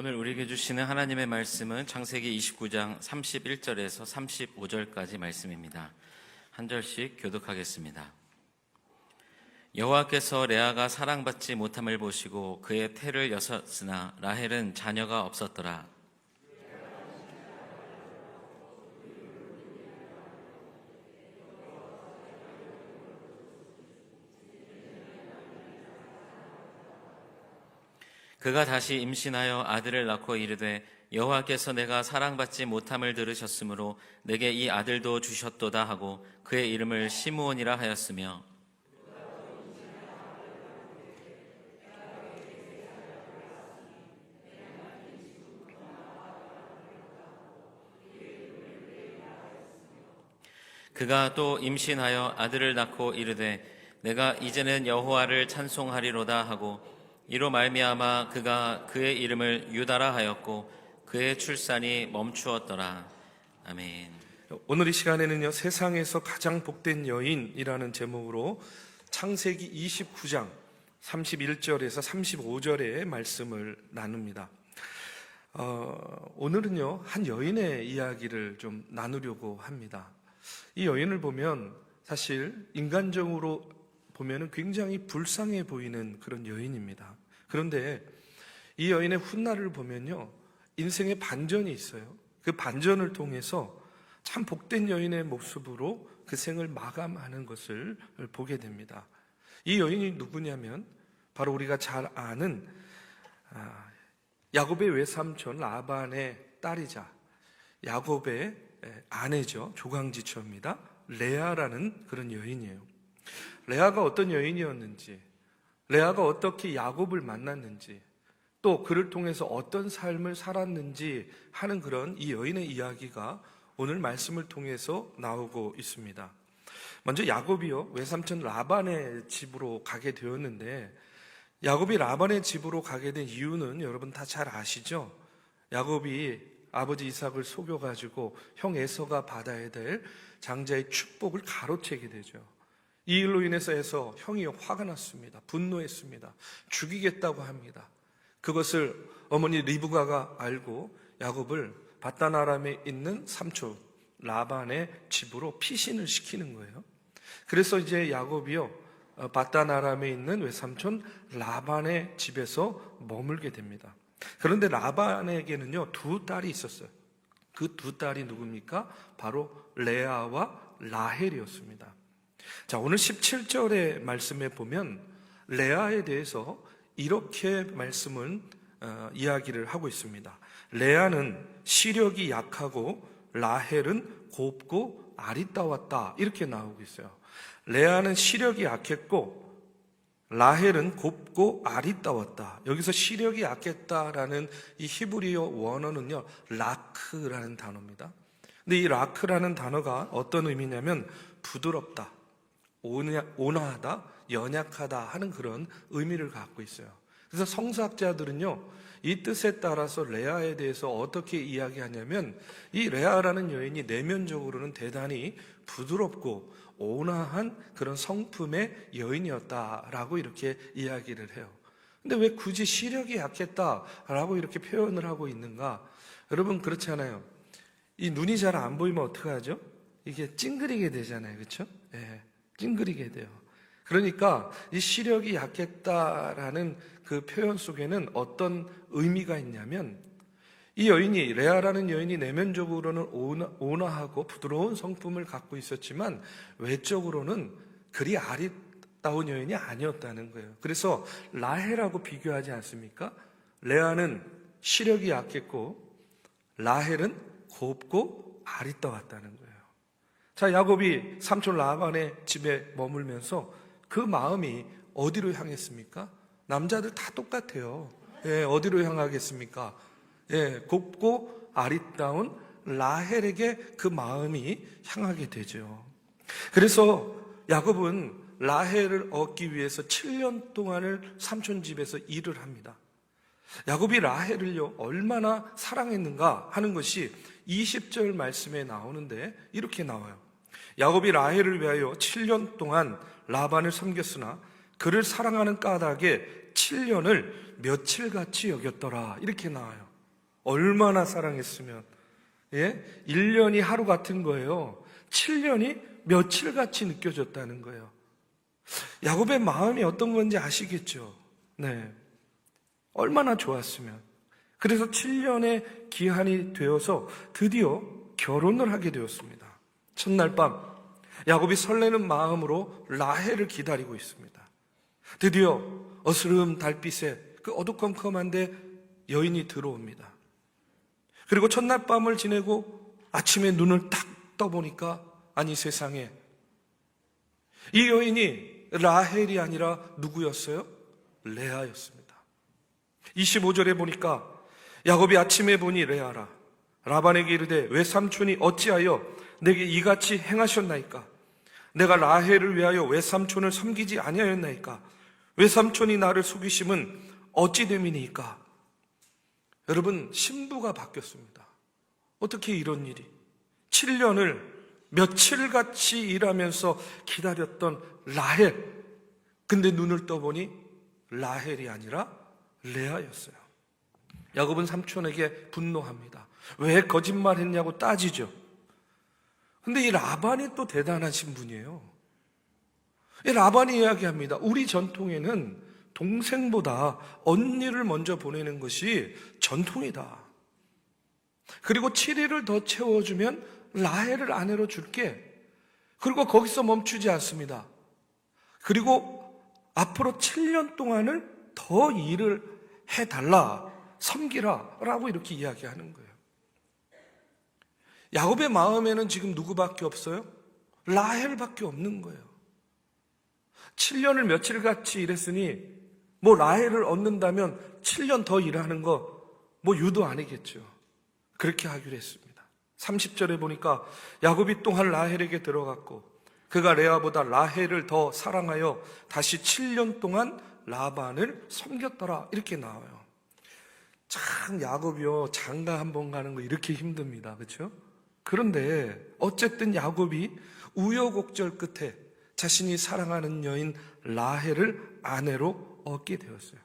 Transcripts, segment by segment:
오늘 우리에게 주시는 하나님의 말씀은 창세기 29장 31절에서 35절까지 말씀입니다. 한 절씩 교독하겠습니다. 여호와께서 레아가 사랑받지 못함을 보시고 그의 태를 여셨으나 라헬은 자녀가 없었더라. 그가 다시 임신하여 아들을 낳고 이르되 여호와께서 내가 사랑받지 못함을 들으셨으므로 내게 이 아들도 주셨도다 하고 그의 이름을 시므온이라 하였으며 그가 또 임신하여 아들을 낳고 이르되 내가 이제는 여호와를 찬송하리로다 하고 이로 말미암아 그가 그의 이름을 유다라 하였고 그의 출산이 멈추었더라. 아멘. 오늘 이 시간에는요, 세상에서 가장 복된 여인이라는 제목으로 창세기 29장 31절에서 35절의 말씀을 나눕니다. 오늘은요, 한 여인의 이야기를 좀 나누려고 합니다. 이 여인을 보면 사실 인간적으로 보면은 굉장히 불쌍해 보이는 그런 여인입니다. 그런데 이 여인의 훗날을 보면요, 인생의 반전이 있어요. 그 반전을 통해서 참 복된 여인의 모습으로 그 생을 마감하는 것을 보게 됩니다. 이 여인이 누구냐면 바로 우리가 잘 아는 야곱의 외삼촌 라반의 딸이자 야곱의 아내죠. 조강지처입니다. 레아라는 그런 여인이에요. 레아가 어떤 여인이었는지, 레아가 어떻게 야곱을 만났는지, 또 그를 통해서 어떤 삶을 살았는지 하는 그런 이 여인의 이야기가 오늘 말씀을 통해서 나오고 있습니다. 먼저 야곱이요, 외삼촌 라반의 집으로 가게 되었는데, 야곱이 라반의 집으로 가게 된 이유는 여러분 다 잘 아시죠? 야곱이 아버지 이삭을 속여가지고 형 에서가 받아야 될 장자의 축복을 가로채게 되죠. 이 일로 인해서 형이 화가 났습니다. 분노했습니다. 죽이겠다고 합니다. 그것을 어머니 리브가가 알고 야곱을 밧단 아람에 있는 삼촌 라반의 집으로 피신을 시키는 거예요. 그래서 이제 야곱이요, 밧단 아람에 있는 외삼촌 라반의 집에서 머물게 됩니다. 그런데 라반에게는요, 두 딸이 있었어요. 그 두 딸이 누굽니까? 바로 레아와 라헬이었습니다. 자, 오늘 17절의 말씀에 보면 레아에 대해서 이렇게 말씀을 이야기를 하고 있습니다. 레아는 시력이 약하고 라헬은 곱고 아리따웠다, 이렇게 나오고 있어요. 레아는 시력이 약했고 라헬은 곱고 아리따웠다. 여기서 시력이 약했다라는 이 히브리어 원어는요, 라크라는 단어입니다. 근데 이 라크라는 단어가 어떤 의미냐면 부드럽다, 온화하다, 연약하다 하는 그런 의미를 갖고 있어요. 그래서 성서학자들은요, 이 뜻에 따라서 레아에 대해서 어떻게 이야기하냐면 이 레아라는 여인이 내면적으로는 대단히 부드럽고 온화한 그런 성품의 여인이었다라고 이렇게 이야기를 해요. 근데 왜 굳이 시력이 약했다라고 이렇게 표현을 하고 있는가? 여러분 그렇잖아요. 이 눈이 잘 안 보이면 어떡하죠? 이게 찡그리게 되잖아요. 그렇죠? 예, 찡그리게 돼요. 그러니까 이 시력이 약했다라는 그 표현 속에는 어떤 의미가 있냐면 이 여인이, 레아라는 여인이 내면적으로는 온화하고 부드러운 성품을 갖고 있었지만 외적으로는 그리 아리따운 여인이 아니었다는 거예요. 그래서 라헬하고 비교하지 않습니까? 레아는 시력이 약했고 라헬은 곱고 아리따웠다는 거예요. 자, 야곱이 삼촌 라반의 집에 머물면서 그 마음이 어디로 향했습니까? 남자들 다 똑같아요. 예, 어디로 향하겠습니까? 예, 곱고 아리따운 라헬에게 그 마음이 향하게 되죠. 그래서 야곱은 라헬을 얻기 위해서 7년 동안을 삼촌 집에서 일을 합니다. 야곱이 라헬을요, 얼마나 사랑했는가 하는 것이 20절 말씀에 나오는데 이렇게 나와요. 야곱이 라헬을 위하여 7년 동안 라반을 섬겼으나 그를 사랑하는 까닭에 7년을 며칠같이 여겼더라. 이렇게 나와요. 얼마나 사랑했으면. 예? 1년이 하루 같은 거예요. 7년이 며칠같이 느껴졌다는 거예요. 야곱의 마음이 어떤 건지 아시겠죠? 네. 얼마나 좋았으면. 그래서 7년의 기한이 되어서 드디어 결혼을 하게 되었습니다. 첫날 밤 야곱이 설레는 마음으로 라헬을 기다리고 있습니다. 드디어 어스름 달빛에 그 어두컴컴한데 여인이 들어옵니다. 그리고 첫날 밤을 지내고 아침에 눈을 딱 떠보니까 아니 세상에 이 여인이 라헬이 아니라 누구였어요? 레아였습니다. 25절에 보니까 야곱이 아침에 보니 레아라. 라반에게 이르되 외삼촌이 어찌하여 내게 이같이 행하셨나이까? 내가 라헬을 위하여 외삼촌을 섬기지 아니하였나이까? 외삼촌이 나를 속이심은 어찌 됨이니까? 여러분, 신부가 바뀌었습니다. 어떻게 이런 일이? 7년을 며칠같이 일하면서 기다렸던 라헬. 근데 눈을 떠보니 라헬이 아니라 레아였어요. 야곱은 삼촌에게 분노합니다. 왜 거짓말했냐고 따지죠. 근데 이 라반이 또 대단하신 분이에요. 이 라반이 이야기합니다. 우리 전통에는 동생보다 언니를 먼저 보내는 것이 전통이다. 그리고 7일을 더 채워주면 라헬을 아내로 줄게. 그리고 거기서 멈추지 않습니다. 그리고 앞으로 7년 동안을 더 일을 해달라, 섬기라 라고 이렇게 이야기하는 거예요. 야곱의 마음에는 지금 누구밖에 없어요? 라헬밖에 없는 거예요. 7년을 며칠같이 일했으니 뭐 라헬을 얻는다면 7년 더 일하는 거 뭐 유도 아니겠죠. 그렇게 하기로 했습니다. 30절에 보니까 야곱이 또한 라헬에게 들어갔고 그가 레아보다 라헬을 더 사랑하여 다시 7년 동안 라반을 섬겼더라. 이렇게 나와요. 참 야곱이요, 장가 한번 가는 거 이렇게 힘듭니다. 그렇죠? 그런데 어쨌든 야곱이 우여곡절 끝에 자신이 사랑하는 여인 라헬을 아내로 얻게 되었어요.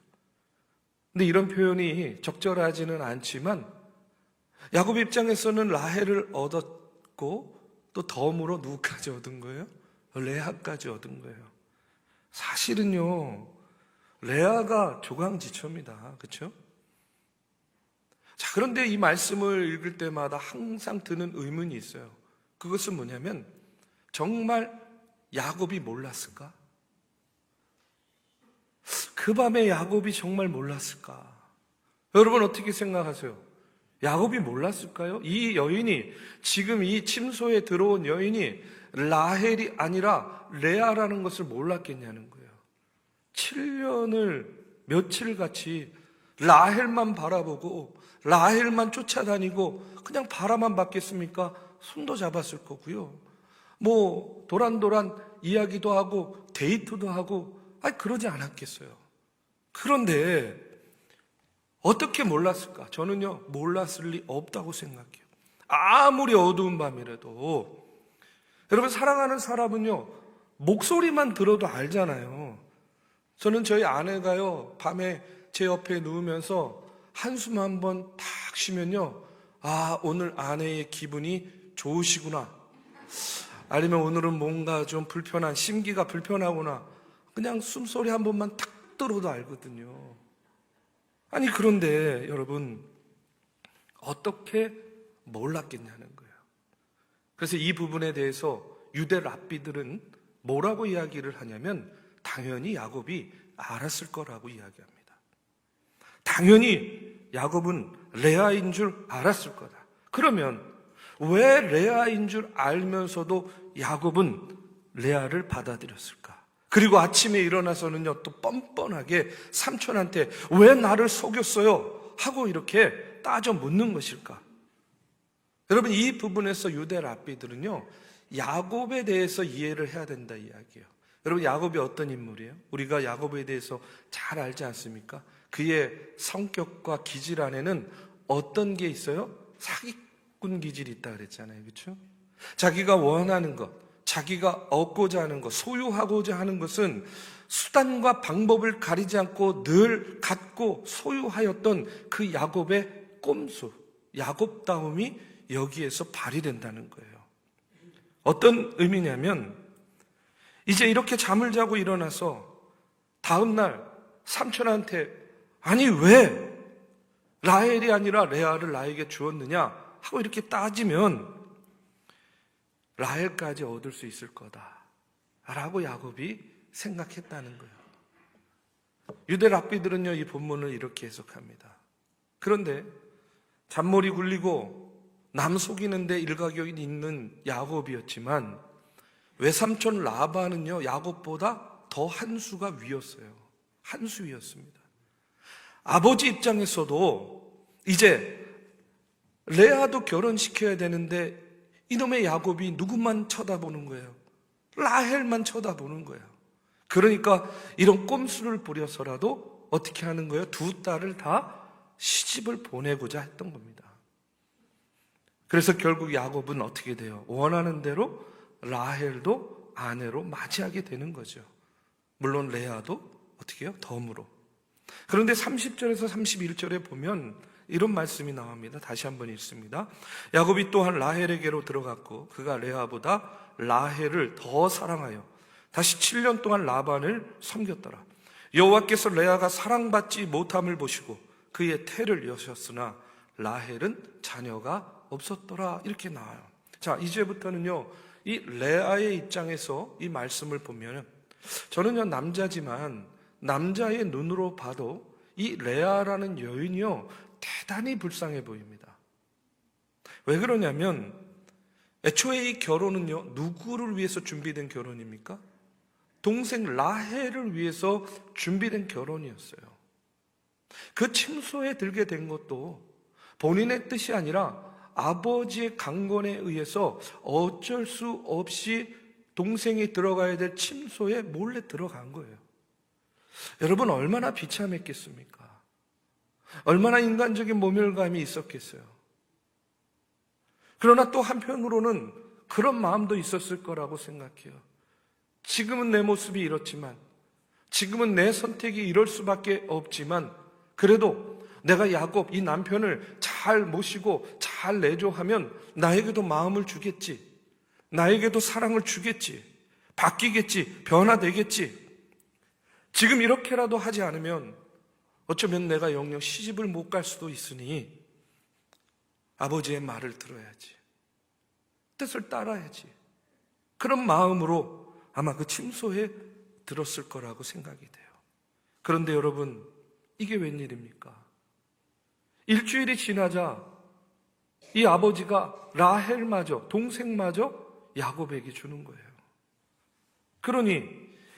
근데 이런 표현이 적절하지는 않지만 야곱 입장에서는 라헬을 얻었고 또 덤으로 누구까지 얻은 거예요? 레아까지 얻은 거예요. 사실은요, 레아가 조강지처입니다. 그렇죠? 자, 그런데 이 말씀을 읽을 때마다 항상 드는 의문이 있어요. 그것은 뭐냐면 정말 야곱이 몰랐을까? 그 밤에 야곱이 정말 몰랐을까? 여러분 어떻게 생각하세요? 야곱이 몰랐을까요? 이 여인이, 지금 이 침소에 들어온 여인이 라헬이 아니라 레아라는 것을 몰랐겠냐는 거예요. 7년을 며칠같이 라헬만 바라보고 라헬만 쫓아다니고 그냥 바라만 봤겠습니까? 손도 잡았을 거고요. 뭐 도란도란 이야기도 하고 데이트도 하고 그러지 않았겠어요. 그런데 어떻게 몰랐을까? 저는요, 몰랐을 리 없다고 생각해요. 아무리 어두운 밤이라도. 여러분, 사랑하는 사람은요, 목소리만 들어도 알잖아요. 저는 저희 아내가요, 밤에 제 옆에 누우면서 한숨 한번 탁 쉬면요, 아, 오늘 아내의 기분이 좋으시구나. 아니면 오늘은 뭔가 좀 불편한, 심기가 불편하구나. 그냥 숨소리 한 번만 탁 들어도 알거든요. 아니, 그런데 여러분, 어떻게 몰랐겠냐는 거예요. 그래서 이 부분에 대해서 유대 랍비들은 뭐라고 이야기를 하냐면 당연히 야곱이 알았을 거라고 이야기합니다. 당연히 야곱은 레아인 줄 알았을 거다. 그러면 왜 레아인 줄 알면서도 야곱은 레아를 받아들였을까? 그리고 아침에 일어나서는요, 또 뻔뻔하게 삼촌한테 왜 나를 속였어요? 하고 이렇게 따져 묻는 것일까? 여러분, 이 부분에서 유대 랍비들은요, 야곱에 대해서 이해를 해야 된다 이야기예요. 여러분, 야곱이 어떤 인물이에요? 우리가 야곱에 대해서 잘 알지 않습니까? 그의 성격과 기질 안에는 어떤 게 있어요? 사기꾼 기질이 있다 그랬잖아요. 그렇죠? 자기가 원하는 것, 자기가 얻고자 하는 것, 소유하고자 하는 것은 수단과 방법을 가리지 않고 늘 갖고 소유하였던 그 야곱의 꼼수, 야곱다움이 여기에서 발휘된다는 거예요. 어떤 의미냐면 이제 이렇게 잠을 자고 일어나서 다음날 삼촌한테 아니 왜 라헬이 아니라 레아를 나에게 주었느냐 하고 이렇게 따지면 라헬까지 얻을 수 있을 거다라고 야곱이 생각했다는 거예요. 유대 랍비들은요 이 본문을 이렇게 해석합니다. 그런데 잔머리 굴리고 남 속이는데 일가견이 있는 야곱이었지만 외삼촌 라반은요 야곱보다 더 한 수가 위였어요. 한 수 위였습니다. 아버지 입장에서도 이제 레아도 결혼시켜야 되는데 이놈의 야곱이 누구만 쳐다보는 거예요? 라헬만 쳐다보는 거예요. 그러니까 이런 꼼수를 부려서라도 어떻게 하는 거예요? 두 딸을 다 시집을 보내고자 했던 겁니다. 그래서 결국 야곱은 어떻게 돼요? 원하는 대로 라헬도 아내로 맞이하게 되는 거죠. 물론 레아도 어떻게 해요? 덤으로. 그런데 30절에서 31절에 보면 이런 말씀이 나옵니다. 다시 한번 읽습니다. 야곱이 또한 라헬에게로 들어갔고 그가 레아보다 라헬을 더 사랑하여 다시 7년 동안 라반을 섬겼더라. 여호와께서 레아가 사랑받지 못함을 보시고 그의 태를 여셨으나 라헬은 자녀가 없었더라. 이렇게 나와요. 자, 이제부터는요 이 레아의 입장에서 이 말씀을 보면 저는요 남자지만 남자의 눈으로 봐도 이 레아라는 여인이요 대단히 불쌍해 보입니다. 왜 그러냐면 애초에 이 결혼은요 누구를 위해서 준비된 결혼입니까? 동생 라헬을 위해서 준비된 결혼이었어요. 그 침소에 들게 된 것도 본인의 뜻이 아니라 아버지의 강권에 의해서 어쩔 수 없이 동생이 들어가야 될 침소에 몰래 들어간 거예요. 여러분 얼마나 비참했겠습니까? 얼마나 인간적인 모멸감이 있었겠어요. 그러나 또 한편으로는 그런 마음도 있었을 거라고 생각해요. 지금은 내 모습이 이렇지만, 지금은 내 선택이 이럴 수밖에 없지만, 그래도 내가 야곱 이 남편을 잘 모시고 잘 내조하면 나에게도 마음을 주겠지, 나에게도 사랑을 주겠지, 바뀌겠지, 변화되겠지. 지금 이렇게라도 하지 않으면 어쩌면 내가 영영 시집을 못 갈 수도 있으니 아버지의 말을 들어야지, 뜻을 따라야지. 그런 마음으로 아마 그 침소에 들었을 거라고 생각이 돼요. 그런데 여러분, 이게 웬일입니까? 일주일이 지나자 이 아버지가 라헬마저, 동생마저 야곱에게 주는 거예요. 그러니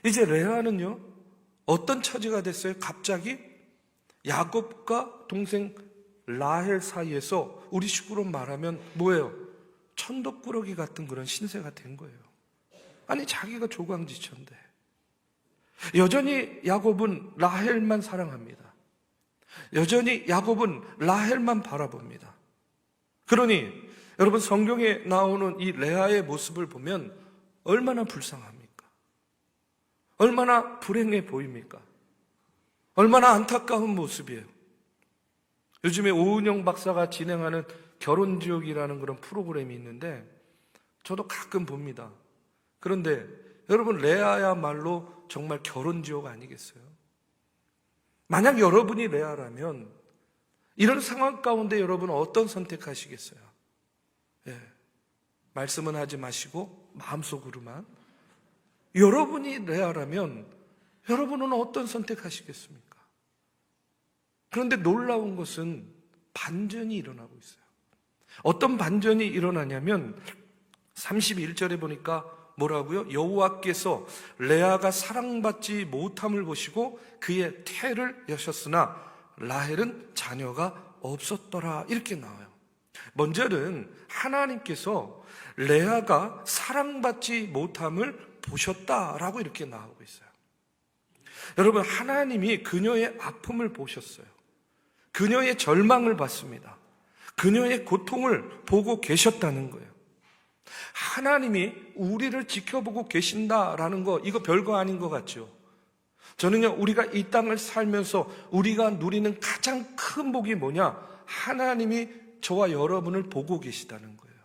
이제 레아는요 어떤 처지가 됐어요? 갑자기 야곱과 동생 라헬 사이에서 우리 식구로 말하면 뭐예요? 천덕꾸러기 같은 그런 신세가 된 거예요. 아니 자기가 조광지천데 여전히 야곱은 라헬만 사랑합니다. 여전히 야곱은 라헬만 바라봅니다. 그러니 여러분 성경에 나오는 이 레아의 모습을 보면 얼마나 불쌍합니까? 얼마나 불행해 보입니까? 얼마나 안타까운 모습이에요. 요즘에 오은영 박사가 진행하는 결혼지옥이라는 그런 프로그램이 있는데 저도 가끔 봅니다. 그런데 여러분 레아야말로 정말 결혼지옥 아니겠어요? 만약 여러분이 레아라면 이런 상황 가운데 여러분 어떤 선택하시겠어요? 예, 말씀은 하지 마시고 마음속으로만. 여러분이 레아라면 여러분은 어떤 선택하시겠습니까? 그런데 놀라운 것은 반전이 일어나고 있어요. 어떤 반전이 일어나냐면 31절에 보니까 뭐라고요? 여호와께서 레아가 사랑받지 못함을 보시고 그의 태를 여셨으나 라헬은 자녀가 없었더라. 이렇게 나와요. 먼저는 하나님께서 레아가 사랑받지 못함을 보셨다라고 이렇게 나오고 있어요. 여러분 하나님이 그녀의 아픔을 보셨어요. 그녀의 절망을 봤습니다. 그녀의 고통을 보고 계셨다는 거예요. 하나님이 우리를 지켜보고 계신다라는 거, 이거 별거 아닌 것 같죠? 저는요, 우리가 이 땅을 살면서 우리가 누리는 가장 큰 복이 뭐냐? 하나님이 저와 여러분을 보고 계시다는 거예요.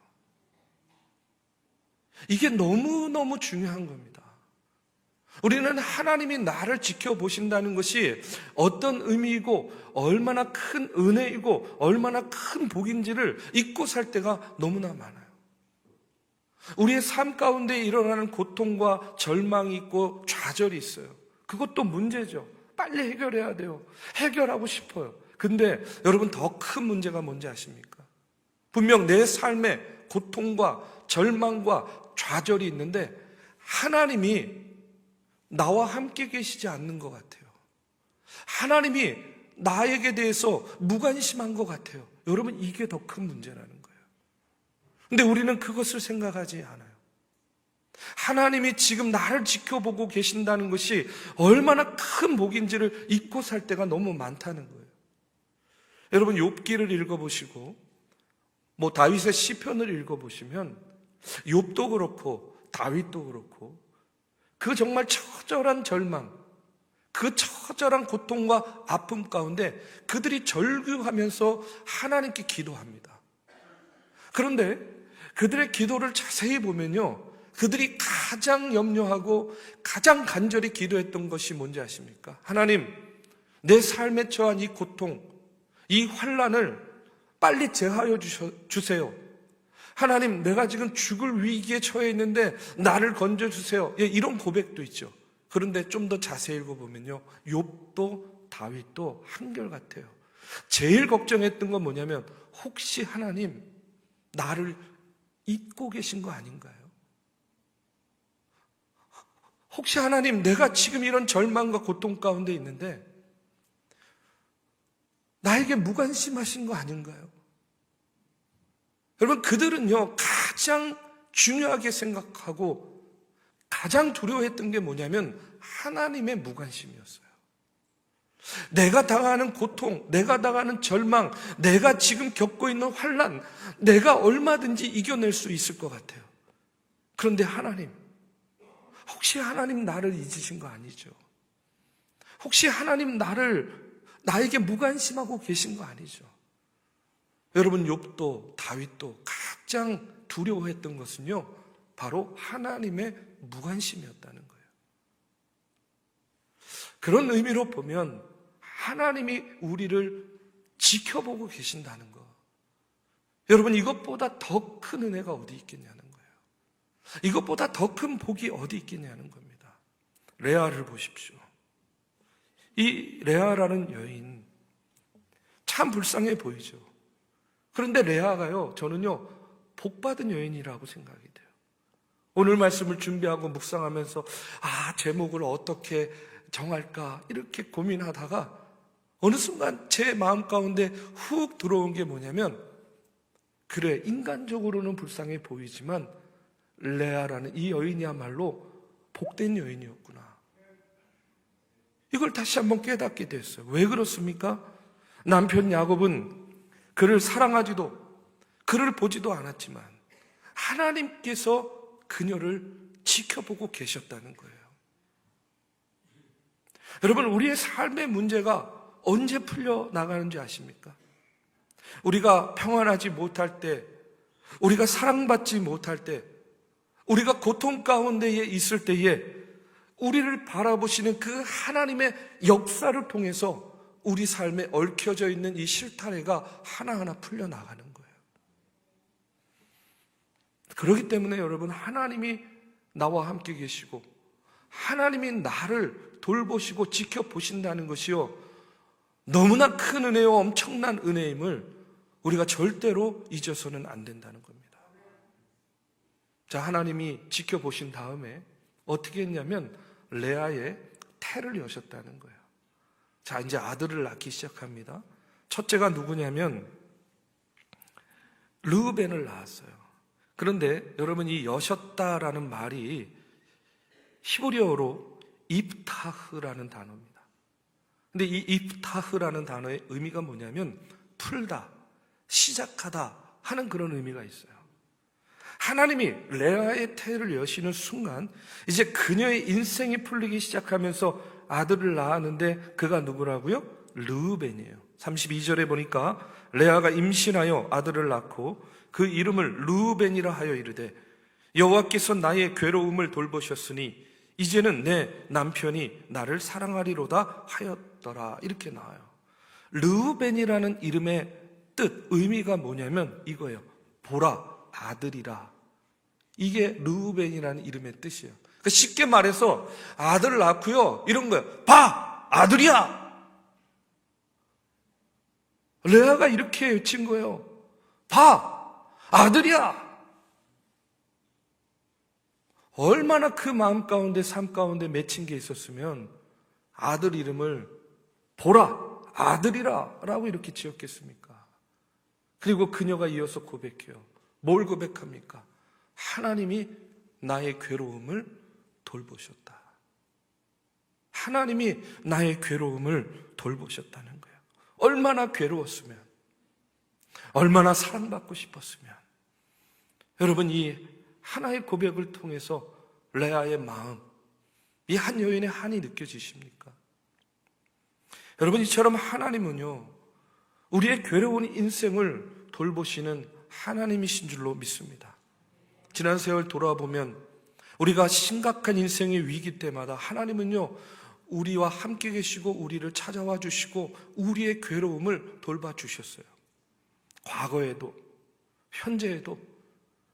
이게 너무너무 중요한 겁니다. 우리는 하나님이 나를 지켜보신다는 것이 어떤 의미이고 얼마나 큰 은혜이고 얼마나 큰 복인지를 잊고 살 때가 너무나 많아요. 우리의 삶 가운데 일어나는 고통과 절망이 있고 좌절이 있어요. 그것도 문제죠. 빨리 해결해야 돼요. 해결하고 싶어요. 근데 여러분, 더 큰 문제가 뭔지 아십니까? 분명 내 삶에 고통과 절망과 좌절이 있는데 하나님이 나와 함께 계시지 않는 것 같아요. 하나님이 나에게 대해서 무관심한 것 같아요. 여러분, 이게 더 큰 문제라는 거예요. 근데 우리는 그것을 생각하지 않아요. 하나님이 지금 나를 지켜보고 계신다는 것이 얼마나 큰 복인지를 잊고 살 때가 너무 많다는 거예요. 여러분, 욥기를 읽어보시고 다윗의 시편을 읽어보시면 욥도 그렇고 다윗도 그렇고 그 정말 처절한 절망, 그 처절한 고통과 아픔 가운데 그들이 절규하면서 하나님께 기도합니다. 그런데 그들의 기도를 자세히 보면요, 그들이 가장 염려하고 가장 간절히 기도했던 것이 뭔지 아십니까? 하나님, 내 삶에 처한 이 고통, 이 환난을 빨리 제하여 주세요. 하나님, 내가 지금 죽을 위기에 처해 있는데 나를 건져주세요. 이런 고백도 있죠. 그런데 좀 더 자세히 읽어보면요, 욥도 다윗도 한결같아요. 제일 걱정했던 건 뭐냐면, 혹시 하나님 나를 잊고 계신 거 아닌가요? 혹시 하나님, 내가 지금 이런 절망과 고통 가운데 있는데 나에게 무관심하신 거 아닌가요? 여러분, 그들은요, 가장 중요하게 생각하고 가장 두려워했던 게 뭐냐면 하나님의 무관심이었어요. 내가 당하는 고통, 내가 당하는 절망, 내가 지금 겪고 있는 환난, 내가 얼마든지 이겨낼 수 있을 것 같아요. 그런데 하나님, 혹시 하나님 나를 잊으신 거 아니죠? 혹시 하나님 나에게 무관심하고 계신 거 아니죠? 여러분, 욥도 다윗도 가장 두려워했던 것은요, 바로 하나님의 무관심이었다는 거예요. 그런 의미로 보면 하나님이 우리를 지켜보고 계신다는 거, 여러분, 이것보다 더 큰 은혜가 어디 있겠냐는 거예요. 이것보다 더 큰 복이 어디 있겠냐는 겁니다. 레아를 보십시오. 이 레아라는 여인, 참 불쌍해 보이죠. 그런데 레아가요, 저는요, 복받은 여인이라고 생각이 돼요. 오늘 말씀을 준비하고 묵상하면서 제목을 어떻게 정할까 이렇게 고민하다가 어느 순간 제 마음 가운데 훅 들어온 게 뭐냐면, 그래, 인간적으로는 불쌍해 보이지만 레아라는 이 여인이야말로 복된 여인이었구나. 이걸 다시 한번 깨닫게 됐어요. 왜 그렇습니까? 남편 야곱은 그를 사랑하지도 그를 보지도 않았지만 하나님께서 그녀를 지켜보고 계셨다는 거예요. 여러분, 우리의 삶의 문제가 언제 풀려나가는지 아십니까? 우리가 평안하지 못할 때, 우리가 사랑받지 못할 때, 우리가 고통 가운데에 있을 때에 우리를 바라보시는 그 하나님의 역사를 통해서 우리 삶에 얽혀져 있는 이 실타래가 하나하나 풀려나가는 거예요. 그렇기 때문에 여러분, 하나님이 나와 함께 계시고 하나님이 나를 돌보시고 지켜보신다는 것이요, 너무나 큰 은혜요, 엄청난 은혜임을 우리가 절대로 잊어서는 안 된다는 겁니다. 자, 하나님이 지켜보신 다음에 어떻게 했냐면 레아의 태를 여셨다는 거예요. 자, 이제 아들을 낳기 시작합니다. 첫째가 누구냐면 르우벤을 낳았어요. 그런데 여러분, 이 여셨다라는 말이 히브리어로 입타흐라는 단어입니다. 근데 이 입타흐라는 단어의 의미가 뭐냐면 풀다, 시작하다 하는 그런 의미가 있어요. 하나님이 레아의 태를 여시는 순간 이제 그녀의 인생이 풀리기 시작하면서 아들을 낳았는데 그가 누구라고요? 르우벤이에요. 32절에 보니까 레아가 임신하여 아들을 낳고 그 이름을 르우벤이라 하여 이르되 여호와께서 나의 괴로움을 돌보셨으니 이제는 내 남편이 나를 사랑하리로다 하였더라. 이렇게 나와요. 르우벤이라는 이름의 뜻, 의미가 뭐냐면 이거예요. 보라, 아들이라. 이게 르우벤이라는 이름의 뜻이에요. 그러니까 쉽게 말해서 아들을 낳고요, 이런 거예요. 봐! 아들이야! 레아가 이렇게 외친 거예요. 봐! 아들이야! 얼마나 그 마음 가운데, 삶 가운데 맺힌 게 있었으면 아들 이름을 보라, 아들이라 라고 이렇게 지었겠습니까? 그리고 그녀가 이어서 고백해요. 뭘 고백합니까? 하나님이 나의 괴로움을 돌보셨다. 하나님이 나의 괴로움을 돌보셨다는 거예요. 얼마나 괴로웠으면, 얼마나 사랑받고 싶었으면. 여러분, 이 하나의 고백을 통해서 레아의 마음, 이 한 여인의 한이 느껴지십니까? 여러분, 이처럼 하나님은요, 우리의 괴로운 인생을 돌보시는 하나님이신 줄로 믿습니다. 지난 세월 돌아보면 우리가 심각한 인생의 위기 때마다 하나님은요, 우리와 함께 계시고 우리를 찾아와 주시고 우리의 괴로움을 돌봐 주셨어요. 과거에도, 현재에도,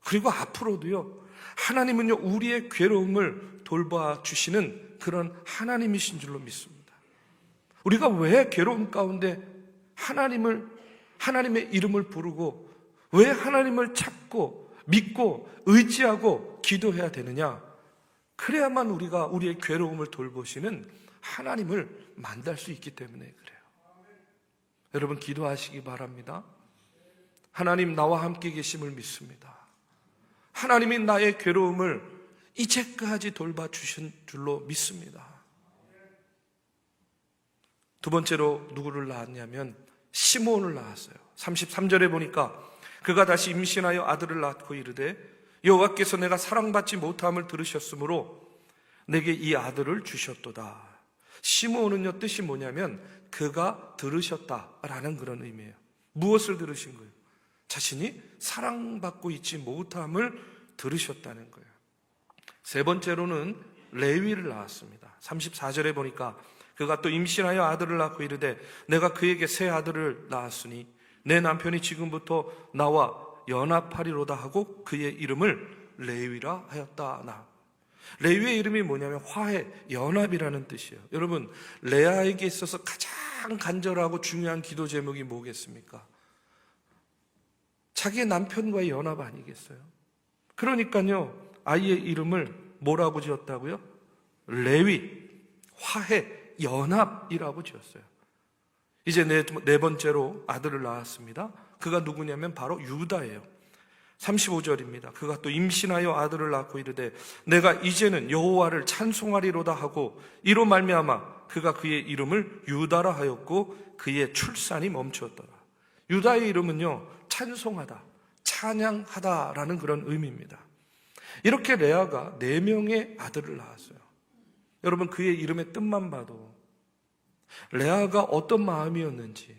그리고 앞으로도요, 하나님은요, 우리의 괴로움을 돌봐 주시는 그런 하나님이신 줄로 믿습니다. 우리가 왜 괴로움 가운데 하나님의 이름을 부르고 왜 하나님을 찾고 믿고 의지하고 기도해야 되느냐? 그래야만 우리가 우리의 괴로움을 돌보시는 하나님을 만날 수 있기 때문에 그래요. 여러분, 기도하시기 바랍니다. 하나님, 나와 함께 계심을 믿습니다. 하나님이 나의 괴로움을 이제까지 돌봐주신 줄로 믿습니다. 두 번째로 누구를 낳았냐면 시므온을 낳았어요. 33절에 보니까 그가 다시 임신하여 아들을 낳고 이르되 여호와께서 내가 사랑받지 못함을 들으셨으므로 내게 이 아들을 주셨도다. 시므온은요, 뜻이 뭐냐면 그가 들으셨다라는 그런 의미예요. 무엇을 들으신 거예요? 자신이 사랑받고 있지 못함을 들으셨다는 거예요. 세 번째로는 레위를 낳았습니다. 34절에 보니까 그가 또 임신하여 아들을 낳고 이르되 내가 그에게 새 아들을 낳았으니 내 남편이 지금부터 나와 연합하리로다 하고 그의 이름을 레위라 하였다. 레위의 이름이 뭐냐면 화해, 연합이라는 뜻이에요. 여러분, 레아에게 있어서 가장 간절하고 중요한 기도 제목이 뭐겠습니까? 자기의 남편과의 연합 아니겠어요? 그러니까요, 아이의 이름을 뭐라고 지었다고요? 레위, 화해, 연합이라고 지었어요. 이제 네 번째로 아들을 낳았습니다. 그가 누구냐면 바로 유다예요. 35절입니다. 그가 또 임신하여 아들을 낳고 이르되 내가 이제는 여호와를 찬송하리로다 하고 이로 말미암아 그가 그의 이름을 유다라 하였고 그의 출산이 멈추었더라. 유다의 이름은요, 찬송하다, 찬양하다라는 그런 의미입니다. 이렇게 레아가 4명의 아들을 낳았어요. 여러분, 그의 이름의 뜻만 봐도 레아가 어떤 마음이었는지,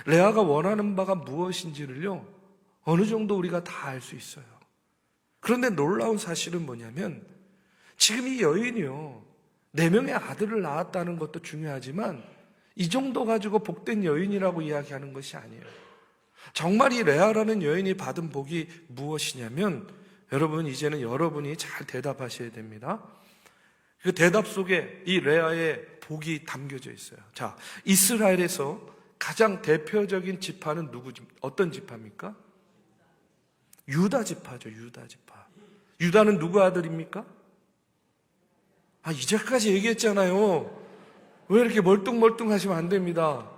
레아가 원하는 바가 무엇인지를요, 어느 정도 우리가 다 알 수 있어요. 그런데 놀라운 사실은 뭐냐면 지금 이 여인이요, 4명의 아들을 낳았다는 것도 중요하지만 이 정도 가지고 복된 여인이라고 이야기하는 것이 아니에요. 정말 이 레아라는 여인이 받은 복이 무엇이냐면, 여러분, 이제는 여러분이 잘 대답하셔야 됩니다. 그 대답 속에 이 레아의 복이 담겨져 있어요. 자, 이스라엘에서 가장 대표적인 지파는 어떤 지파입니까? 유다 지파죠. 유다 지파. 유다는 누구 아들입니까? 이제까지 얘기했잖아요. 왜 이렇게 멀뚱멀뚱하시면 안 됩니다.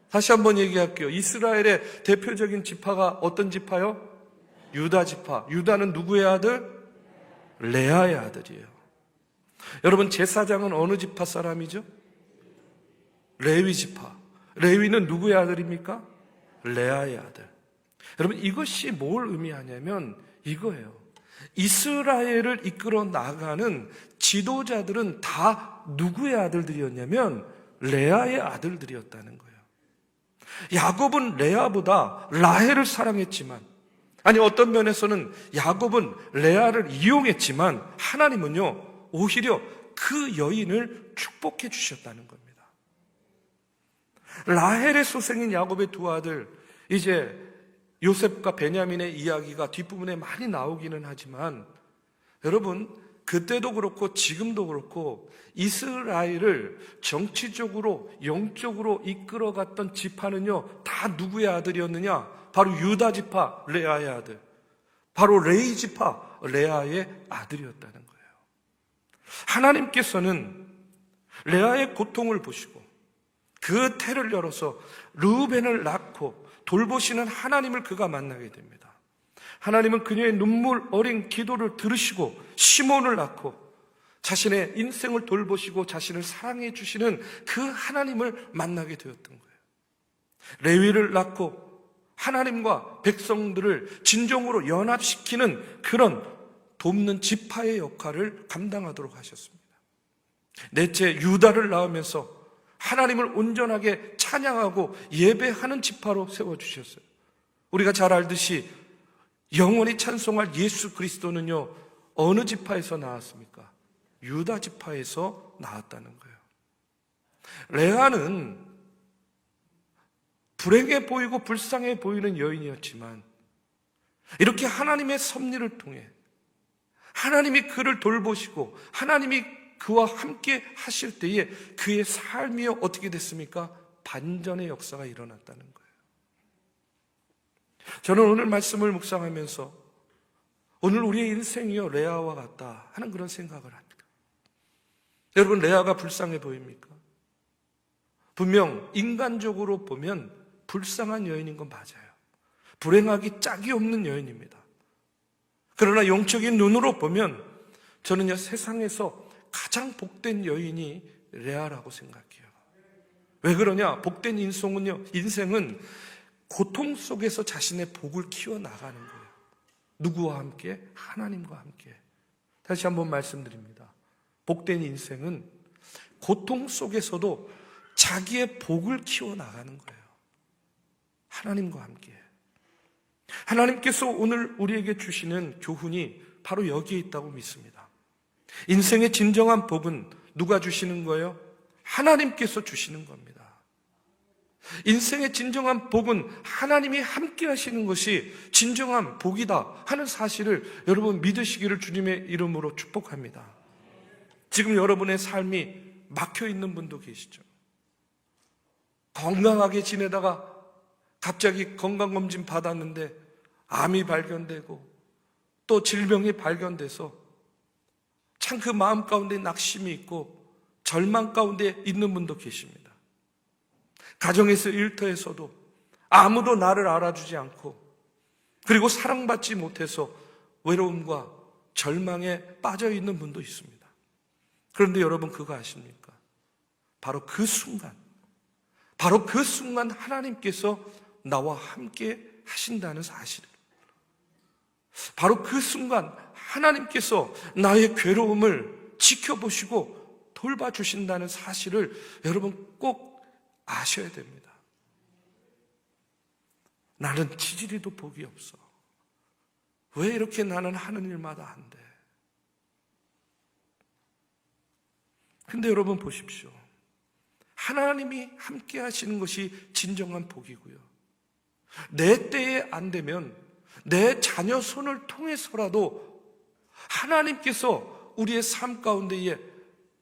다시 한번 얘기할게요. 이스라엘의 대표적인 지파가 어떤 지파요? 유다 지파. 유다는 누구의 아들? 레아의 아들이에요. 여러분, 제사장은 어느 지파 사람이죠? 레위 지파. 레위는 누구의 아들입니까? 레아의 아들. 여러분, 이것이 뭘 의미하냐면 이거예요. 이스라엘을 이끌어 나가는 지도자들은 다 누구의 아들들이었냐면 레아의 아들들이었다는 거예요. 야곱은 레아보다 라헬을 사랑했지만, 아니 어떤 면에서는 야곱은 레아를 이용했지만 하나님은요 오히려 그 여인을 축복해 주셨다는 겁니다. 라헬의 소생인 야곱의 두 아들, 이제 요셉과 베냐민의 이야기가 뒷부분에 많이 나오기는 하지만, 여러분 그때도 그렇고 지금도 그렇고 이스라엘을 정치적으로 영적으로 이끌어갔던 지파는요 다 누구의 아들이었느냐? 바로 유다 지파 레아의 아들, 바로 레위 지파 레아의 아들이었다는 거예요. 하나님께서는 레아의 고통을 보시고 그 태를 열어서 르우벤을 낳고 돌보시는 하나님을 그가 만나게 됩니다. 하나님은 그녀의 눈물 어린 기도를 들으시고 시몬을 낳고 자신의 인생을 돌보시고 자신을 사랑해 주시는 그 하나님을 만나게 되었던 거예요. 레위를 낳고 하나님과 백성들을 진정으로 연합시키는 그런 돕는 지파의 역할을 감당하도록 하셨습니다. 넷째, 유다를 낳으면서 하나님을 온전하게 찬양하고 예배하는 지파로 세워주셨어요. 우리가 잘 알듯이 영원히 찬송할 예수 그리스도는요 어느 지파에서 나왔습니까? 유다 지파에서 나왔다는 거예요. 레아는 불행해 보이고 불쌍해 보이는 여인이었지만 이렇게 하나님의 섭리를 통해 하나님이 그를 돌보시고 하나님이 그와 함께 하실 때에 그의 삶이 어떻게 됐습니까? 반전의 역사가 일어났다는 거예요. 저는 오늘 말씀을 묵상하면서 오늘 우리의 인생이요 레아와 같다 하는 그런 생각을 합니다. 여러분, 레아가 불쌍해 보입니까? 분명 인간적으로 보면 불쌍한 여인인 건 맞아요. 불행하기 짝이 없는 여인입니다. 그러나 영적인 눈으로 보면 저는요 세상에서 가장 복된 여인이 레아라고 생각해요. 왜 그러냐? 복된 인생은 고통 속에서 자신의 복을 키워나가는 거예요. 누구와 함께? 하나님과 함께. 다시 한번 말씀드립니다. 복된 인생은 고통 속에서도 자기의 복을 키워나가는 거예요. 하나님과 함께. 하나님께서 오늘 우리에게 주시는 교훈이 바로 여기에 있다고 믿습니다. 인생의 진정한 복은 누가 주시는 거예요? 하나님께서 주시는 겁니다. 인생의 진정한 복은 하나님이 함께 하시는 것이 진정한 복이다 하는 사실을 여러분 믿으시기를 주님의 이름으로 축복합니다. 지금 여러분의 삶이 막혀 있는 분도 계시죠. 건강하게 지내다가 갑자기 건강검진 받았는데 암이 발견되고 또 질병이 발견돼서 참 그 마음 가운데 낙심이 있고 절망 가운데 있는 분도 계십니다. 가정에서 일터에서도 아무도 나를 알아주지 않고 그리고 사랑받지 못해서 외로움과 절망에 빠져 있는 분도 있습니다. 그런데 여러분 그거 아십니까? 바로 그 순간 하나님께서 나와 함께 하신다는 사실을, 바로 그 순간 하나님께서 나의 괴로움을 지켜보시고 돌봐주신다는 사실을 여러분 꼭 아셔야 됩니다. 나는 지지리도 복이 없어. 왜 이렇게 나는 하는 일마다 안 돼? 근데 여러분 보십시오. 하나님이 함께 하시는 것이 진정한 복이고요. 내 때에 안 되면 내 자녀 손을 통해서라도 하나님께서 우리의 삶 가운데에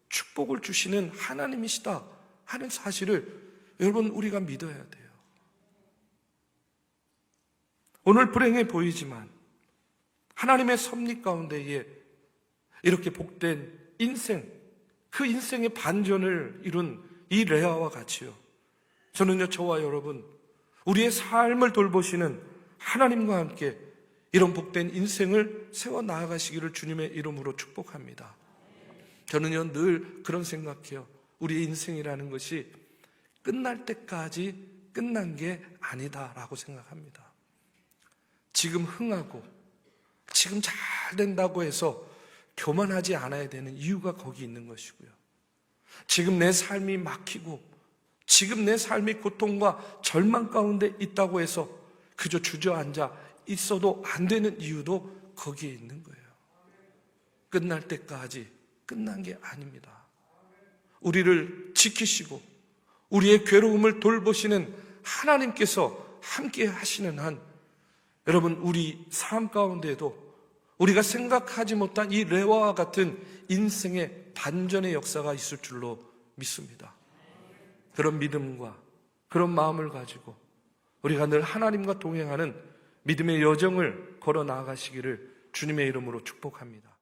축복을 주시는 하나님이시다 하는 사실을 여러분 우리가 믿어야 돼요. 오늘 불행해 보이지만 하나님의 섭리 가운데에 이렇게 복된 인생, 그 인생의 반전을 이룬 이 레아와 같이요, 저는요 저와 여러분 우리의 삶을 돌보시는 하나님과 함께 이런 복된 인생을 세워 나아가시기를 주님의 이름으로 축복합니다. 저는요 늘 그런 생각해요. 우리의 인생이라는 것이 끝날 때까지 끝난 게 아니다라고 생각합니다. 지금 흥하고 지금 잘 된다고 해서 교만하지 않아야 되는 이유가 거기 있는 것이고요. 지금 내 삶이 막히고 지금 내 삶이 고통과 절망 가운데 있다고 해서 그저 주저앉아 있어도 안 되는 이유도 거기에 있는 거예요. 끝날 때까지 끝난 게 아닙니다. 우리를 지키시고 우리의 괴로움을 돌보시는 하나님께서 함께 하시는 한 여러분 우리 삶 가운데에도 우리가 생각하지 못한 이 레와와 같은 인생의 반전의 역사가 있을 줄로 믿습니다. 그런 믿음과 그런 마음을 가지고 우리가 늘 하나님과 동행하는 믿음의 여정을 걸어 나아가시기를 주님의 이름으로 축복합니다.